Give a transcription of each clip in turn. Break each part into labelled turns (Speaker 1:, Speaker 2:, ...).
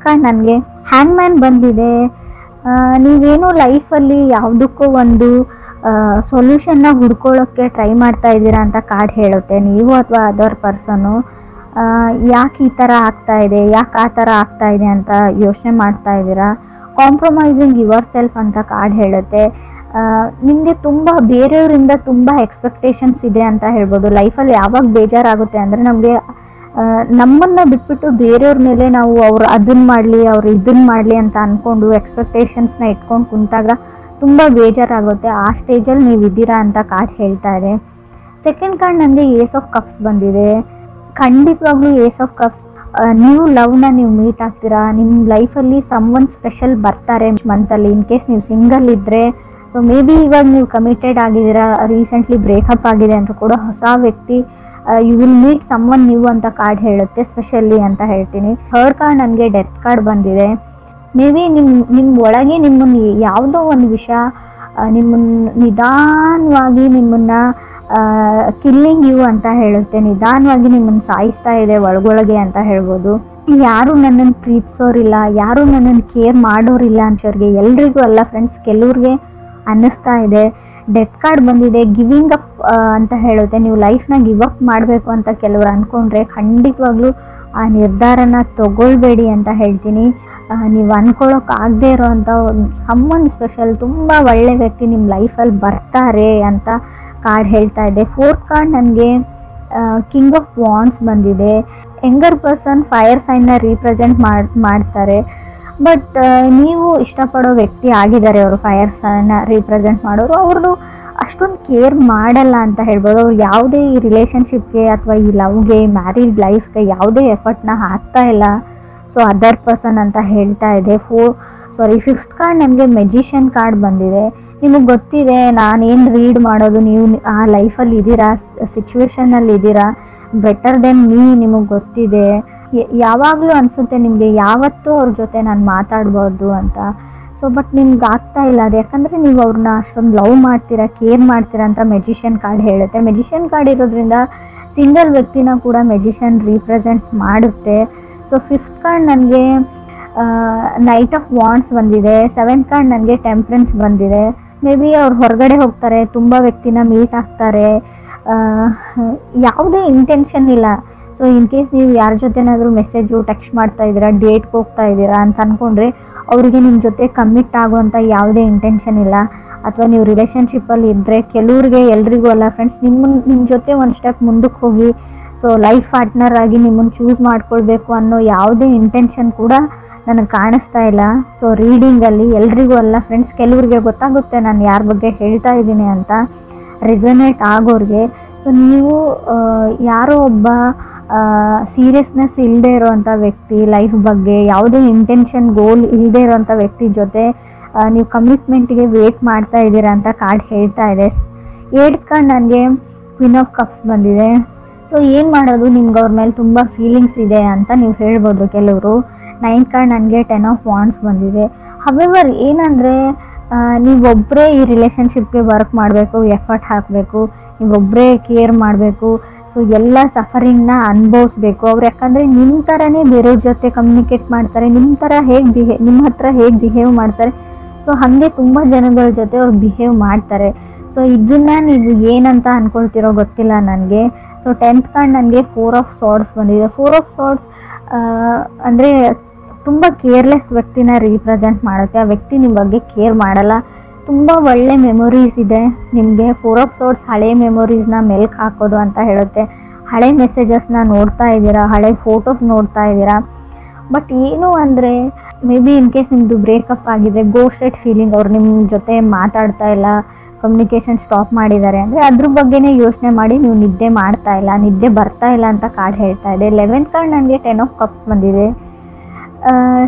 Speaker 1: Card ನನಗೆ ಹ್ಯಾಂಗ್ man ಬಂದಿದೆ. ನೀವೇನು ಲೈಫಲ್ಲಿ ಯಾವುದಕ್ಕೂ ಒಂದು ಸೊಲ್ಯೂಷನ್ನ ಹುಡ್ಕೊಳ್ಳೋಕ್ಕೆ ಟ್ರೈ ಮಾಡ್ತಾ ಇದ್ದೀರಾ ಅಂತ ಕಾರ್ಡ್ ಹೇಳುತ್ತೆ. ನೀವು ಅಥವಾ ಅದರ್ ಪರ್ಸನು ಯಾಕೆ ಈ ಥರ ಆಗ್ತಾ ಇದೆ, ಯಾಕೆ ಆ ಥರ ಆಗ್ತಾ ಇದೆ ಅಂತ ಯೋಚನೆ ಮಾಡ್ತಾ ಇದ್ದೀರಾ. ಕಾಂಪ್ರಮೈಸಿಂಗ್ ಯುವರ್ ಸೆಲ್ಫ್ ಅಂತ ಕಾರ್ಡ್ ಹೇಳುತ್ತೆ. ನಿಮಗೆ ತುಂಬ ಬೇರೆಯವರಿಂದ ತುಂಬ ಎಕ್ಸ್ಪೆಕ್ಟೇಷನ್ಸ್ ಇದೆ ಅಂತ ಹೇಳ್ಬೋದು. ಲೈಫಲ್ಲಿ ಯಾವಾಗ ಬೇಜಾರಾಗುತ್ತೆ ಅಂದರೆ ನಮಗೆ ನಮ್ಮನ್ನು ಬಿಟ್ಬಿಟ್ಟು ಬೇರೆಯವ್ರ ಮೇಲೆ ನಾವು ಅವ್ರು ಅದನ್ನು ಮಾಡಲಿ ಅವ್ರು ಇದನ್ನು ಮಾಡಲಿ ಅಂತ ಅಂದ್ಕೊಂಡು ಎಕ್ಸ್ಪೆಕ್ಟೇಷನ್ಸ್ನ ಇಟ್ಕೊಂಡು ಕುಂತಾಗ ತುಂಬ ಬೇಜಾರಾಗುತ್ತೆ. ಆ ಸ್ಟೇಜಲ್ಲಿ ನೀವು ಇದ್ದೀರಾ ಅಂತ ಕಾರ್ಡ್ ಹೇಳ್ತಾ ಇದೆ. ಸೆಕೆಂಡ್ ಕಾರ್ಡ್ ನನಗೆ ಏಸ್ ಆಫ್ ಕಪ್ಸ್ ಬಂದಿದೆ. ಖಂಡಿತವಾಗ್ಲೂ ಏಸ್ ಆಫ್ ಕಪ್ಸ್ ನೀವು ಲವ್ನ ನೀವು ಮೀಟ್ ಆಗ್ತೀರಾ. ನಿಮ್ಮ ಲೈಫಲ್ಲಿ ಸಮ್ವನ್ ಸ್ಪೆಷಲ್ ಬರ್ತಾರೆ ಮಂತಲ್ಲಿ. ಇನ್ ಕೇಸ್ ನೀವು ಸಿಂಗಲ್ ಇದ್ದರೆ, ಸೊ ಮೇ ಬಿ ಇವಾಗ ನೀವು ಕಮಿಟೆಡ್ ಆಗಿದ್ದೀರಾ, ರೀಸೆಂಟ್ಲಿ ಬ್ರೇಕಪ್ ಆಗಿದೆ ಅಂತ ಕೂಡ ಹೊಸ ವ್ಯಕ್ತಿ you will meet someone new ಅಂತ ಕಾರ್ಡ್ ಹೇಳುತ್ತೆ, ಸ್ಪೆಷಲಿ ಅಂತ ಹೇಳ್ತೀನಿ. ಥರ್ಡ್ ಕಾರ್ಡ್ ನನಗೆ ಡೆತ್ ಕಾರ್ಡ್ ಬಂದಿದೆ. ಮೇ ಬಿ ನಿಮ್ಮ ಒಳಗೆ ನಿಮ್ಮನ್ನು ಯಾವುದೋ ಒಂದು ವಿಷಯ ನಿಮ್ಮನ್ನು ನಿಧಾನವಾಗಿ ನಿಮ್ಮನ್ನು ಕಿಲ್ಲಿಂಗ್ ಯು ಅಂತ ಹೇಳುತ್ತೆ. ನಿಧಾನವಾಗಿ ನಿಮ್ಮನ್ನು ಸಾಯಿಸ್ತಾ ಇದೆ ಒಳಗೊಳಗೆ ಅಂತ ಹೇಳ್ಬೋದು. ಯಾರು ನನ್ನನ್ನು ಪ್ರೀತಿಸೋರಿಲ್ಲ, ಯಾರು ನನ್ನನ್ನು ಕೇರ್ ಮಾಡೋರಿಲ್ಲ ಅಂತವ್ರಿಗೆ ಎಲ್ರಿಗೂ ಅಲ್ಲ ಫ್ರೆಂಡ್ಸ್, ಕೆಲವ್ರಿಗೆ ಅನ್ನಿಸ್ತಾ ಇದೆ. ಡೆತ್ ಕಾರ್ಡ್ ಬಂದಿದೆ. ಗಿವಿಂಗ್ ಅಪ್ ಅಂತ ಹೇಳುತ್ತೆ. ನೀವು ಲೈಫ್ನ ಗಿವ್ ಅಪ್ ಮಾಡಬೇಕು ಅಂತ ಕೆಲವರು ಅಂದ್ಕೊಂಡ್ರೆ ಖಂಡಿತವಾಗ್ಲೂ ಆ ನಿರ್ಧಾರನ ತಗೊಳ್ಬೇಡಿ ಅಂತ ಹೇಳ್ತೀನಿ. ನೀವು ಅಂದ್ಕೊಳ್ಳೋಕ್ಕಾಗದೇ ಇರೋವಂಥ ಸಮ್ಮನ್ ಸ್ಪೆಷಲ್ ತುಂಬ ಒಳ್ಳೆ ವ್ಯಕ್ತಿ ನಿಮ್ಮ ಲೈಫಲ್ಲಿ ಬರ್ತಾರೆ ಅಂತ ಕಾರ್ಡ್ ಹೇಳ್ತಾ ಇದೆ. ಫೋರ್ತ್ ಕಾರ್ಡ್ ನನಗೆ ಕಿಂಗ್ ಆಫ್ ವಾಂಡ್ಸ್ ಬಂದಿದೆ. ಯಂಗರ್ ಪರ್ಸನ್ ಫೈರ್ ಸೈನ್ನ ರೀಪ್ರೆಸೆಂಟ್ ಮಾಡ್ತಾರೆ. ಬಟ್ ನೀವು ಇಷ್ಟಪಡೋ ವ್ಯಕ್ತಿ ಆಗಿದ್ದಾರೆ ಅವರು ಫೈರ್ ಸೈನ್ನ ರೀಪ್ರೆಸೆಂಟ್ ಮಾಡೋರು. ಅವ್ರದ್ದು ಅಷ್ಟೊಂದು ಕೇರ್ ಮಾಡಲ್ಲ ಅಂತ ಹೇಳ್ಬೋದು. ಅವ್ರು ಯಾವುದೇ ಈ ರಿಲೇಷನ್ಶಿಪ್ಗೆ ಅಥವಾ ಈ ಲವ್ಗೆ ಮ್ಯಾರಿಡ್ ಲೈಫ್ಗೆ ಯಾವುದೇ ಎಫರ್ಟ್ನ ಹಾಕ್ತಾ ಇಲ್ಲ. ಸೊ ಅದರ್ ಪರ್ಸನ್ ಅಂತ ಹೇಳ್ತಾ ಇದೆ. ಫಿಫ್ತ್ ಕಾರ್ಡ್ ನನಗೆ ಮೆಜಿಷಿಯನ್ ಕಾರ್ಡ್ ಬಂದಿದೆ. ನಿಮಗೆ ಗೊತ್ತಿದೆ ನಾನೇನು ರೀಡ್ ಮಾಡೋದು, ನೀವು ಆ ಲೈಫಲ್ಲಿ ಇದ್ದೀರಾ, ಸಿಚುವೇಶನಲ್ಲಿ ಇದ್ದೀರಾ, ಬೆಟರ್ ದೆನ್ ಮೀ ನಿಮಗೆ ಗೊತ್ತಿದೆ. ಯಾವಾಗಲೂ ಅನಿಸುತ್ತೆ ನಿಮಗೆ ಯಾವತ್ತೂ ಅವ್ರ ಜೊತೆ ನಾನು ಮಾತಾಡ್ಬೋದು ಅಂತ. ಸೊ ಬಟ್ ನಿಮ್ಗೆ ಆಗ್ತಾ ಇಲ್ಲ ಅದು, ಯಾಕಂದರೆ ನೀವು ಅವ್ರನ್ನ ಅಷ್ಟೊಂದು ಲವ್ ಮಾಡ್ತೀರಾ, ಕೇರ್ ಮಾಡ್ತೀರಾ ಅಂತ ಮೆಜಿಷಿಯನ್ ಕಾರ್ಡ್ ಹೇಳುತ್ತೆ. ಮೆಜಿಷಿಯನ್ ಕಾರ್ಡ್ ಇರೋದ್ರಿಂದ ಸಿಂಗಲ್ ವ್ಯಕ್ತಿನ ಕೂಡ ಮೆಜಿಷಿಯನ್ ರೀಪ್ರೆಸೆಂಟ್ ಮಾಡುತ್ತೆ. ಸೊ ಫಿಫ್ತ್ ಕಾರ್ಡ್ ನನಗೆ ನೈಟ್ ಆಫ್ ವಾಂಡ್ಸ್ ಬಂದಿದೆ. ಸೆವೆಂತ್ ಕಾರ್ಡ್ ನನಗೆ ಟೆಂಪ್ರೆನ್ಸ್ ಬಂದಿದೆ. ಮೇ ಬಿ ಅವ್ರು ಹೊರಗಡೆ ಹೋಗ್ತಾರೆ, ತುಂಬ ವ್ಯಕ್ತಿನ ಮೀಟ್ ಆಗ್ತಾರೆ, ಯಾವುದೇ ಇಂಟೆನ್ಷನ್ ಇಲ್ಲ. ಸೊ ಇನ್ ಕೇಸ್ ನೀವು ಯಾರ ಜೊತೆನಾದರೂ ಮೆಸೇಜು ಟೆಕ್ಸ್ಟ್ ಮಾಡ್ತಾ ಇದ್ದೀರಾ, ಡೇಟ್ಗೆ ಹೋಗ್ತಾ ಇದ್ದೀರಾ ಅಂತ ಅಂದ್ಕೊಂಡ್ರೆ ಅವರಿಗೆ ನಿಮ್ಮ ಜೊತೆ ಕಮಿಟ್ ಆಗುವಂಥ ಯಾವುದೇ ಇಂಟೆನ್ಷನ್ ಇಲ್ಲ. ಅಥವಾ ನೀವು ರಿಲೇಷನ್ಶಿಪ್ಪಲ್ಲಿ ಇದ್ದರೆ ಕೆಲವ್ರಿಗೆ ಎಲ್ರಿಗೂ ಅಲ್ಲ ಫ್ರೆಂಡ್ಸ್, ನಿಮ್ಮ ಜೊತೆ ಒಂದು ಸ್ಟೆಪ್ ಮುಂದಕ್ಕೆ ಹೋಗಿ ಸೊ ಲೈಫ್ ಪಾರ್ಟ್ನರ್ ಆಗಿ ನಿಮ್ಮನ್ನು ಚೂಸ್ ಮಾಡ್ಕೊಳ್ಬೇಕು ಅನ್ನೋ ಯಾವುದೇ ಇಂಟೆನ್ಷನ್ ಕೂಡ ನನಗೆ ಕಾಣಿಸ್ತಾ ಇಲ್ಲ. ಸೊ ರೀಡಿಂಗಲ್ಲಿ ಎಲ್ರಿಗೂ ಅಲ್ಲ ಫ್ರೆಂಡ್ಸ್, ಕೆಲವ್ರಿಗೆ ಗೊತ್ತಾಗುತ್ತೆ ನಾನು ಯಾರ ಬಗ್ಗೆ ಹೇಳ್ತಾ ಇದ್ದೀನಿ ಅಂತ, ರೆಸೊನೇಟ್ ಆಗೋರಿಗೆ. ಸೊ ನೀವು ಯಾರೋ ಒಬ್ಬ ಸೀರಿಯಸ್ನೆಸ್ ಇಲ್ಲದೆ ಇರೋವಂಥ ವ್ಯಕ್ತಿ, ಲೈಫ್ ಬಗ್ಗೆ ಯಾವುದೇ ಇಂಟೆನ್ಷನ್ ಗೋಲ್ ಇಲ್ಲದೆ ಇರೋವಂಥ ವ್ಯಕ್ತಿ ಜೊತೆ ನೀವು ಕಮಿಟ್ಮೆಂಟ್ಗೆ ವೇಟ್ ಮಾಡ್ತಾ ಇದ್ದೀರಾ ಅಂತ ಕಾರ್ಡ್ ಹೇಳ್ತಾ ಇದೆ. 8th ಕಾರ್ಡ್ ನನಗೆ ಕ್ವೀನ್ ಆಫ್ ಕಪ್ಸ್ ಬಂದಿದೆ. ಸೊ ಏನು ಮಾಡೋದು, ನಿಮ್ಗೆ ಅವ್ರ ಮೇಲೆ ತುಂಬ ಫೀಲಿಂಗ್ಸ್ ಇದೆ ಅಂತ ನೀವು ಹೇಳ್ಬೋದು ಕೆಲವರು. 9th ಕಾರ್ಡ್ ನನಗೆ 10 ಆಫ್ ವಾಂಡ್ಸ್ ಬಂದಿದೆ. ಹವೆವರ್ ಏನಂದರೆ ನೀವೊಬ್ಬರೇ ಈ ರಿಲೇಷನ್ಶಿಪ್ಗೆ ವರ್ಕ್ ಮಾಡಬೇಕು, ಎಫರ್ಟ್ ಹಾಕಬೇಕು, ನೀವೊಬ್ಬರೇ ಕೇರ್ ಮಾಡಬೇಕು. ಸೊ ಎಲ್ಲ ಸಫರಿಂಗ್ನ ಅನುಭವಿಸ್ಬೇಕು ಅವ್ರು. ಯಾಕಂದರೆ ನಿಮ್ಮ ಥರನೇ ಬೇರೆಯವ್ರ ಜೊತೆ ಕಮ್ಯುನಿಕೇಟ್ ಮಾಡ್ತಾರೆ, ನಿಮ್ಮ ಥರ ನಿಮ್ಮ ಹತ್ರ ಹೇಗೆ ಬಿಹೇವ್ ಮಾಡ್ತಾರೆ, ಸೊ ಹಾಗೆ ತುಂಬ ಜನಗಳ ಜೊತೆ ಅವ್ರು ಬಿಹೇವ್ ಮಾಡ್ತಾರೆ. ಸೊ ಇದನ್ನು ನೀವು ಏನಂತ ಅಂದ್ಕೊಳ್ತಿರೋ ಗೊತ್ತಿಲ್ಲ ನನಗೆ. ಸೊ 10th ಕಾರ್ಡ್ ನನಗೆ 4 ಆಫ್ ಸಾರ್ಡ್ಸ್ ಬಂದಿದೆ. 4 ಆಫ್ ಸಾರ್ಡ್ಸ್ ಅಂದರೆ ತುಂಬ ಕೇರ್ಲೆಸ್ ವ್ಯಕ್ತಿನ ರೀಪ್ರೆಸೆಂಟ್ ಮಾಡುತ್ತೆ. ಆ ವ್ಯಕ್ತಿ ನಿಮ್ಮ ಬಗ್ಗೆ ಕೇರ್ ಮಾಡಲ್ಲ. ತುಂಬ ಒಳ್ಳೆ ಮೆಮೊರೀಸ್ ಇದೆ ನಿಮಗೆ. 4 ಆಫ್ ಸಾರ್ಡ್ಸ್ ಹಳೆ ಮೆಮೊರೀಸ್ನ ಮೆಲ್ಕ್ ಹಾಕೋದು ಅಂತ ಹೇಳುತ್ತೆ. ಹಳೆ ಮೆಸೇಜಸ್ನ ನೋಡ್ತಾ ಇದ್ದೀರಾ, ಹಳೆ ಫೋಟೋಸ್ ನೋಡ್ತಾ ಇದ್ದೀರಾ. ಬಟ್ ಏನು ಅಂದರೆ ಮೇ ಬಿ ಇನ್ ಕೇಸ್ ನಿಮ್ಮದು ಬ್ರೇಕಪ್ ಆಗಿದೆ, ಗೋಸ್ಟೆಡ್ ಫೀಲಿಂಗ್, ಅವ್ರು ನಿಮ್ಮ ಜೊತೆ ಮಾತಾಡ್ತಾ ಇಲ್ಲ, ಕಮ್ಯುನಿಕೇಷನ್ ಸ್ಟಾಪ್ ಮಾಡಿದ್ದಾರೆ ಅಂದರೆ ಅದ್ರ ಬಗ್ಗೆನೇ ಯೋಚನೆ ಮಾಡಿ ನೀವು ನಿದ್ದೆ ಮಾಡ್ತಾ ಇಲ್ಲ, ನಿದ್ದೆ ಬರ್ತಾ ಇಲ್ಲ ಅಂತ ಕಾರ್ಡ್ ಹೇಳ್ತಾ ಇದೆ. 11th ಕಾರ್ಡ್ ನನಗೆ 10 ಆಫ್ ಕಪ್ಸ್ ಬಂದಿದೆ.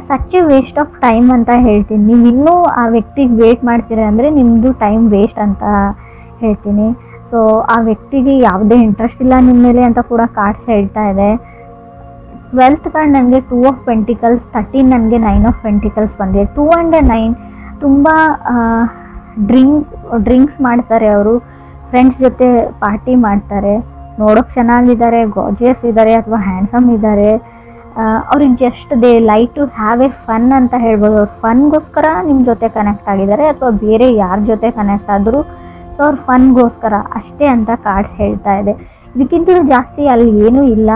Speaker 1: Such A waste of time ಅಂತ ಹೇಳ್ತೀನಿ. ನೀವು ಇನ್ನೂ ಆ ವ್ಯಕ್ತಿಗೆ ವೇಟ್ ಮಾಡ್ತೀರಾ ಅಂದರೆ ನಿಮ್ಮದು ಟೈಮ್ ವೇಸ್ಟ್ ಅಂತ ಹೇಳ್ತೀನಿ. ಸೊ ಆ ವ್ಯಕ್ತಿಗೆ ಯಾವುದೇ ಇಂಟ್ರೆಸ್ಟ್ ಇಲ್ಲ ನಿಮ್ಮ ಮೇಲೆ ಅಂತ ಕೂಡ ಕಾರ್ಡ್ಸ್ ಹೇಳ್ತಾ ಇದೆ. 12th ಕಾರ್ಡ್ ನನಗೆ 2 ಆಫ್ ಪೆಂಟಿಕಲ್ಸ್, 13 ನನಗೆ 9 ಆಫ್ ಪೆಂಟಿಕಲ್ಸ್ ಬಂದಿದೆ. 2 and 9 ತುಂಬ ಡ್ರಿಂಕ್ಸ್ ಮಾಡ್ತಾರೆ ಅವರು, ಫ್ರೆಂಡ್ಸ್ ಜೊತೆ ಪಾರ್ಟಿ ಮಾಡ್ತಾರೆ, ನೋಡೋಕ್ಕೆ ಚೆನ್ನಾಗಿದ್ದಾರೆ, ಗಾರ್ಜಿಯಸ್ ಇದ್ದಾರೆ ಅಥವಾ ಹ್ಯಾಂಡ್ಸಮ್ ಇದ್ದಾರೆ, ಅವ್ರಿಗೆ just they like to have a fun ಅಂತ ಹೇಳ್ಬೋದು. ಅವ್ರು ಫನ್ಗೋಸ್ಕರ ನಿಮ್ಮ ಜೊತೆ ಕನೆಕ್ಟ್ ಆಗಿದ್ದಾರೆ, ಅಥವಾ ಬೇರೆ ಯಾರ ಜೊತೆ ಕನೆಕ್ಟ್ ಆದರೂ ಸೊ ಅವ್ರು ಫನ್ಗೋಸ್ಕರ ಅಷ್ಟೇ ಅಂತ ಕಾರ್ಡ್ಸ್ ಹೇಳ್ತಾ ಇದೆ. ಇದಕ್ಕಿಂತಲೂ ಜಾಸ್ತಿ ಅಲ್ಲಿ ಏನೂ ಇಲ್ಲ.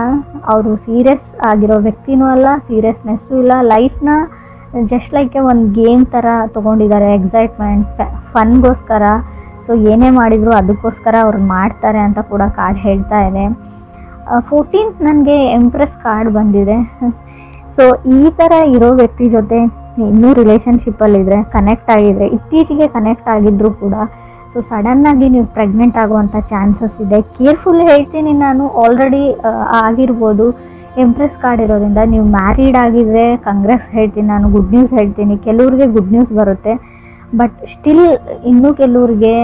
Speaker 1: ಅವರು ಸೀರಿಯಸ್ ಆಗಿರೋ ವ್ಯಕ್ತಿನೂ ಅಲ್ಲ, ಸೀರಿಯಸ್ನೆಸ್ಸು ಇಲ್ಲ. ಲೈಫ್ನ ಜಸ್ಟ್ ಲೈಕ್ ಒಂದು ಗೇಮ್ ಥರ ತೊಗೊಂಡಿದ್ದಾರೆ, ಎಕ್ಸೈಟ್ಮೆಂಟ್ ಫನ್ಗೋಸ್ಕರ. ಸೊ ಏನೇ ಮಾಡಿದ್ರು ಅದಕ್ಕೋಸ್ಕರ ಅವ್ರು ಮಾಡ್ತಾರೆ ಅಂತ ಕೂಡ ಕಾರ್ಡ್ ಹೇಳ್ತಾ ಇದೆ. 14th ನನಗೆ ಎಂಪ್ರೆಸ್ ಕಾರ್ಡ್ ಬಂದಿದೆ. ಸೊ ಈ ಥರ ಇರೋ ವ್ಯಕ್ತಿ ಜೊತೆ ಇನ್ನೂ ರಿಲೇಷನ್ಶಿಪ್ಪಲ್ಲಿದ್ದರೆ, ಕನೆಕ್ಟ್ ಆಗಿದ್ರೆ, ಇತ್ತೀಚೆಗೆ ಕನೆಕ್ಟ್ ಆಗಿದ್ದರೂ ಕೂಡ ಸೊ ಸಡನ್ನಾಗಿ ನೀವು ಪ್ರೆಗ್ನೆಂಟ್ ಆಗುವಂಥ ಚಾನ್ಸಸ್ ಇದೆ. ಕೇರ್ಫುಲ್ ಹೇಳ್ತೀನಿ ನಾನು, ಆಲ್ರೆಡಿ ಆಗಿರ್ಬೋದು. ಎಂಪ್ರೆಸ್ ಕಾರ್ಡ್ ಇರೋದ್ರಿಂದ ನೀವು ಮ್ಯಾರಿಡ್ ಆಗಿದ್ರೆ ಕಂಗ್ರೆಸ್ ಹೇಳ್ತೀನಿ ನಾನು, ಗುಡ್ ನ್ಯೂಸ್ ಹೇಳ್ತೀನಿ. ಕೆಲವ್ರಿಗೆ ಗುಡ್ ನ್ಯೂಸ್ ಬರುತ್ತೆ, ಬಟ್ ಸ್ಟಿಲ್ ಇನ್ನೂ ಕೆಲವ್ರಿಗೆ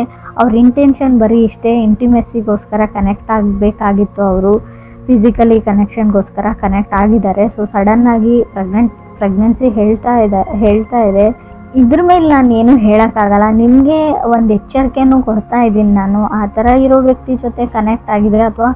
Speaker 1: ಅವ್ರ ಇಂಟೆನ್ಷನ್ ಬರೀ ಇಷ್ಟೇ, ಇಂಟಿಮೆಸಿಗೋಸ್ಕರ ಕನೆಕ್ಟ್ ಆಗಬೇಕಾಗಿತ್ತು. ಅವರು ಫಿಸಿಕಲಿ ಕನೆಕ್ಷನ್ಗೋಸ್ಕರ ಕನೆಕ್ಟ್ ಆಗಿದ್ದಾರೆ. ಸೊ ಸಡನ್ನಾಗಿ ಪ್ರೆಗ್ನೆನ್ಸಿ ಹೇಳ್ತಾ ಇದೆ. ಇದ್ರ ಮೇಲೆ ನಾನು ಏನು ಹೇಳೋಕ್ಕಾಗಲ್ಲ. ನಿಮಗೆ ಒಂದು ಎಚ್ಚರಿಕೆನೂ ಕೊಡ್ತಾ ಇದ್ದೀನಿ ನಾನು. ಆ ಥರ ಇರೋ ವ್ಯಕ್ತಿ ಜೊತೆ ಕನೆಕ್ಟ್ ಆಗಿದ್ರೆ, ಅಥವಾ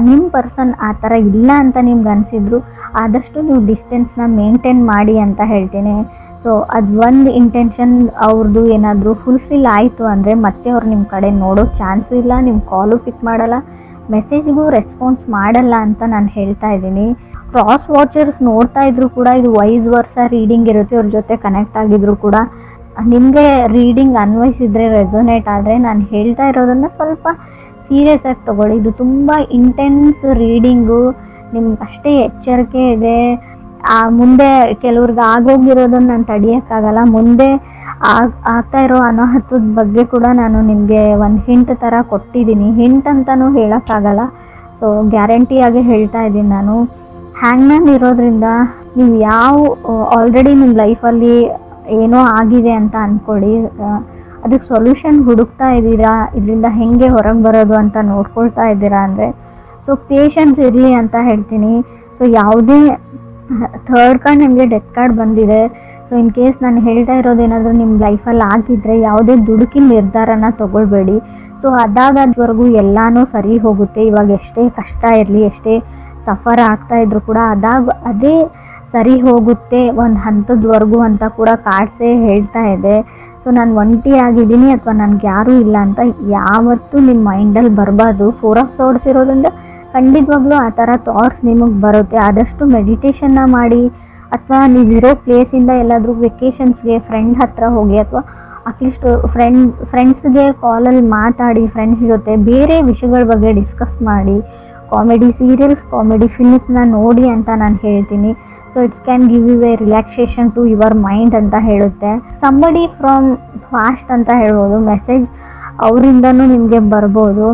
Speaker 1: ನಿಮ್ಮ ಪರ್ಸನ್ ಆ ಥರ ಇಲ್ಲ ಅಂತ ನಿಮ್ಗೆ ಅನಿಸಿದ್ರು, ಆದಷ್ಟು ನೀವು ಡಿಸ್ಟೆನ್ಸ್ನ ಮೇಂಟೈನ್ ಮಾಡಿ ಅಂತ ಹೇಳ್ತೀನಿ. ಸೊ ಅದು ಒಂದು ಇಂಟೆನ್ಷನ್ ಅವ್ರದ್ದು ಏನಾದರೂ ಫುಲ್ಫಿಲ್ ಆಯಿತು ಅಂದರೆ ಮತ್ತೆ ಅವ್ರು ನಿಮ್ಮ ಕಡೆ ನೋಡೋ ಚಾನ್ಸು ಇಲ್ಲ, ನಿಮ್ಮ ಕಾಲು ಪಿಕ್ ಮಾಡಲ್ಲ, ಮೆಸೇಜ್ಗೂ ರೆಸ್ಪಾನ್ಸ್ ಮಾಡಲ್ಲ ಅಂತ ನಾನು ಹೇಳ್ತಾ ಇದ್ದೀನಿ. ಕ್ರಾಸ್ ವಾಚರ್ಸ್ ನೋಡ್ತಾ ಇದ್ರು ಕೂಡ ಇದು ವೈಸ್ ವರ್ಸ ರೀಡಿಂಗ್ ಇರುತ್ತೆ. ಅವ್ರ ಜೊತೆ ಕನೆಕ್ಟ್ ಆಗಿದ್ರು ಕೂಡ ನಿಮಗೆ ರೀಡಿಂಗ್ ಅನ್ವಯಿಸಿದ್ರೆ, ರೆಸೊನೇಟ್ ಆದರೆ, ನಾನು ಹೇಳ್ತಾ ಇರೋದನ್ನು ಸ್ವಲ್ಪ ಸೀರಿಯಸ್ ಆಗಿ ತೊಗೊಳ್ಳಿ. ಇದು ತುಂಬ ಇಂಟೆನ್ಸ್ ರೀಡಿಂಗು, ನಿಮ್ಗೆ ಅಷ್ಟೇ ಎಚ್ಚರಿಕೆ ಇದೆ. ಮುಂದೆ ಕೆಲವ್ರಿಗೆ ಆಗೋಗಿರೋದನ್ನು ನಾನು ತಡೆಯೋಕ್ಕಾಗಲ್ಲ. ಮುಂದೆ ಆಗ್ತಾ ಇರೋ ಅನಾಹುತದ ಬಗ್ಗೆ ಕೂಡ ನಾನು ನಿಮಗೆ ಒಂದು ಹಿಂಟ್ ಥರ ಕೊಟ್ಟಿದ್ದೀನಿ. ಹಿಂಟ್ ಅಂತಲೂ ಹೇಳೋಕ್ಕಾಗಲ್ಲ, ಸೊ ಗ್ಯಾರಂಟಿಯಾಗಿ ಹೇಳ್ತಾ ಇದ್ದೀನಿ ನಾನು. ಹ್ಯಾಂಗ್ಮ್ಯಾನ್ ಇರೋದ್ರಿಂದ ನೀವು ಆಲ್ರೆಡಿ ನಿಮ್ಮ ಲೈಫಲ್ಲಿ ಏನೋ ಆಗಿದೆ ಅಂತ ಅಂದ್ಕೊಳ್ಳಿ, ಅದಕ್ಕೆ ಸೊಲ್ಯೂಷನ್ ಹುಡುಕ್ತಾ ಇದ್ದೀರಾ, ಇದರಿಂದ ಹೇಗೆ ಹೊರಗೆ ಬರೋದು ಅಂತ ನೋಡ್ಕೊಳ್ತಾ ಇದ್ದೀರಾ ಅಂದರೆ ಸೊ ಪೇಷನ್ಸ್ ಇರಲಿ ಅಂತ ಹೇಳ್ತೀನಿ. ಸೊ ಯಾವುದೇ ಥರ್ಡ್ ಕಾರ್ಡ್ ನಿಮಗೆ ಡೆತ್ ಕಾರ್ಡ್ ಬಂದಿದೆ. ಸೊ ಇನ್ ಕೇಸ್ ನಾನು ಹೇಳ್ತಾ ಇರೋದೇನಾದರೂ ನಿಮ್ಮ ಲೈಫಲ್ಲಿ ಆಗಿದ್ದರೆ ಯಾವುದೇ ದುಡುಕಿನ ನಿರ್ಧಾರನ ತೊಗೊಳ್ಬೇಡಿ. ಸೊ ಅದಾಗದ್ವರೆಗೂ ಎಲ್ಲನೂ ಸರಿ ಹೋಗುತ್ತೆ. ಇವಾಗ ಎಷ್ಟೇ ಕಷ್ಟ ಇರಲಿ, ಎಷ್ಟೇ ಸಫರ್ ಆಗ್ತಾಯಿದ್ರು ಕೂಡ ಅದೇ ಸರಿ ಹೋಗುತ್ತೆ ಒಂದು ಹಂತದವರೆಗೂ ಅಂತ ಕೂಡ ಕಾರ್ಡ್ಸೇ ಹೇಳ್ತಾ ಇದೆ. ಸೊ ನಾನು ಒಂಟಿ ಆಗಿದ್ದೀನಿ ಅಥವಾ ನನಗೆ ಯಾರೂ ಇಲ್ಲ ಅಂತ ಯಾವತ್ತೂ ನಿಮ್ಮ ಮೈಂಡಲ್ಲಿ ಬರಬಾರ್ದು. 4 ಆಫ್ ಸೋರ್ಡ್ಸ್ ಇರೋದ್ರಿಂದ ಖಂಡಿತವಾಗ್ಲೂ ಆ ಥರ ಥಾಟ್ಸ್ ನಿಮಗೆ ಬರುತ್ತೆ. ಆದಷ್ಟು ಮೆಡಿಟೇಷನ್ನ ಮಾಡಿ, ಅಥವಾ ನೀವಿರೋ ಪ್ಲೇಸಿಂದ ಎಲ್ಲಾದರೂ ವೆಕೇಷನ್ಸ್ಗೆ ಫ್ರೆಂಡ್ ಹತ್ರ ಹೋಗಿ, ಅಥವಾ ಅಟ್ಲೀಸ್ಟ್ ಫ್ರೆಂಡ್ಸ್ಗೆ ಕಾಲಲ್ಲಿ ಮಾತಾಡಿ, ಫ್ರೆಂಡ್ಸ್ ಜೊತೆ ಬೇರೆ ವಿಷಯಗಳ ಬಗ್ಗೆ ಡಿಸ್ಕಸ್ ಮಾಡಿ, ಕಾಮಿಡಿ ಸೀರಿಯಲ್ಸ್, ಕಾಮಿಡಿ ಫಿಲ್ಮ್ಸ್ನ ನೋಡಿ ಅಂತ ನಾನು ಹೇಳ್ತೀನಿ. So it's can give you a relaxation to your mind ಅಂತ ಹೇಳುತ್ತೆ. ಸಂಬಡಿ ಫ್ರಮ್ ಫಾಸ್ಟ್ ಅಂತ ಹೇಳ್ಬೋದು, ಮೆಸೇಜ್ ಅವರಿಂದನೂ ನಿಮಗೆ ಬರ್ಬೋದು,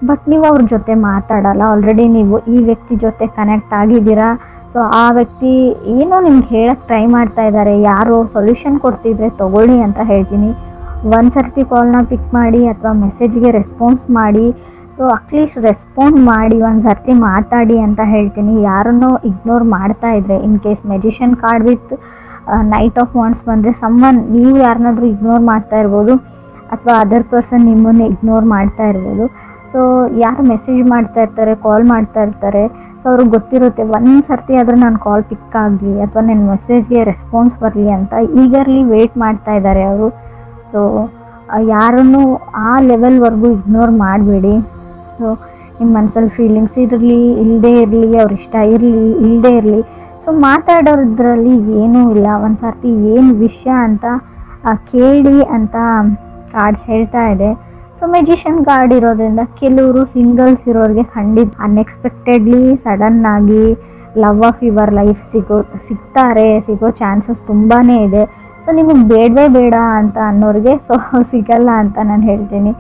Speaker 1: ಬಟ್ ನೀವು ಅವ್ರ ಜೊತೆ ಮಾತಾಡಲ್ಲ. ಆಲ್ರೆಡಿ ನೀವು ಈ ವ್ಯಕ್ತಿ ಜೊತೆ ಕನೆಕ್ಟ್ ಆಗಿದ್ದೀರಾ. ಸೊ ಆ ವ್ಯಕ್ತಿ ಏನೋ ನಿಮ್ಗೆ ಹೇಳಕ್ಕೆ ಟ್ರೈ ಮಾಡ್ತಾ ಇದ್ದಾರೆ, ಯಾರೋ ಸೊಲ್ಯೂಷನ್ ಕೊಡ್ತಿದ್ರೆ ತೊಗೊಳ್ಳಿ ಅಂತ ಹೇಳ್ತೀನಿ. ಒಂದು ಸರ್ತಿ ಕಾಲ್ನ ಪಿಕ್ ಮಾಡಿ ಅಥವಾ ಮೆಸೇಜ್ಗೆ ರೆಸ್ಪಾನ್ಸ್ ಮಾಡಿ. ಸೊ ಅಟ್ಲೀಸ್ಟ್ ರೆಸ್ಪಾಂಡ್ ಮಾಡಿ, ಒಂದು ಸರ್ತಿ ಮಾತಾಡಿ ಅಂತ ಹೇಳ್ತೀನಿ. ಯಾರನ್ನೋ ಇಗ್ನೋರ್ ಮಾಡ್ತಾ ಇದ್ರೆ, in case magician card with knight of wands ಬಂದರೆ ನೀವು ಯಾರನ್ನಾದ್ರೂ ಇಗ್ನೋರ್ ಮಾಡ್ತಾ ಇರ್ಬೋದು, ಅಥವಾ ಅದರ್ ಪರ್ಸನ್ ನಿಮ್ಮನ್ನು ಇಗ್ನೋರ್ ಮಾಡ್ತಾ ಇರ್ಬೋದು. ಸೊ ಯಾರು ಮೆಸೇಜ್ ಮಾಡ್ತಾ ಇರ್ತಾರೆ, ಕಾಲ್ ಮಾಡ್ತಾ ಇರ್ತಾರೆ, ಸೊ ಅವ್ರಿಗೆ ಗೊತ್ತಿರುತ್ತೆ ಒಂದು ಸರ್ತಿ ಆದರೂ ನಾನು ಕಾಲ್ ಪಿಕ್ ಆಗಲಿ ಅಥವಾ ನನ್ನ ಮೆಸೇಜ್ಗೆ ರೆಸ್ಪಾನ್ಸ್ ಬರಲಿ ಅಂತ ಈಗರ್ಲಿ ವೆಯ್ಟ್ ಮಾಡ್ತಾ ಇದ್ದಾರೆ ಅವರು. ಸೊ ಯಾರನ್ನು ಆ ಲೆವೆಲ್ವರೆಗೂ ಇಗ್ನೋರ್ ಮಾಡಬೇಡಿ. ಸೊ ನಿಮ್ಮ ಮನಸ್ಸಲ್ಲಿ ಫೀಲಿಂಗ್ಸ್ ಇರಲಿ ಇಲ್ಲದೇ ಇರಲಿ, ಅವ್ರ ಇಷ್ಟ ಇರಲಿ ಇಲ್ಲದೇ ಇರಲಿ, ಸೊ ಮಾತಾಡೋದ್ರಲ್ಲಿ ಏನೂ ಇಲ್ಲ. ಒಂದು ಸರ್ತಿ ಏನು ವಿಷಯ ಅಂತ ಕೇಳಿ ಅಂತ ಕಾರ್ಡ್ಸ್ ಹೇಳ್ತಾ ಇದೆ. ಸೊ ಮೆಜಿಷಿಯನ್ ಕಾರ್ಡ್ ಇರೋದ್ರಿಂದ ಕೆಲವರು ಸಿಂಗಲ್ಸ್ ಇರೋರಿಗೆ ಖಂಡಿತ ಅನ್ಎಕ್ಸ್ಪೆಕ್ಟೆಡ್ಲಿ ಸಡನ್ನಾಗಿ ಲವ್ ಆಫ್ ಯುವರ್ ಲೈಫ್ ಸಿಗೋ ಚಾನ್ಸಸ್ ತುಂಬಾ ಇದೆ. ಸೊ ನಿಮಗೆ ಬೇಡವೇ ಬೇಡ ಅಂತ ಅನ್ನೋರಿಗೆ ಸೊ ಸಿಗಲ್ಲ ಅಂತ ನಾನು ಹೇಳ್ತೀನಿ.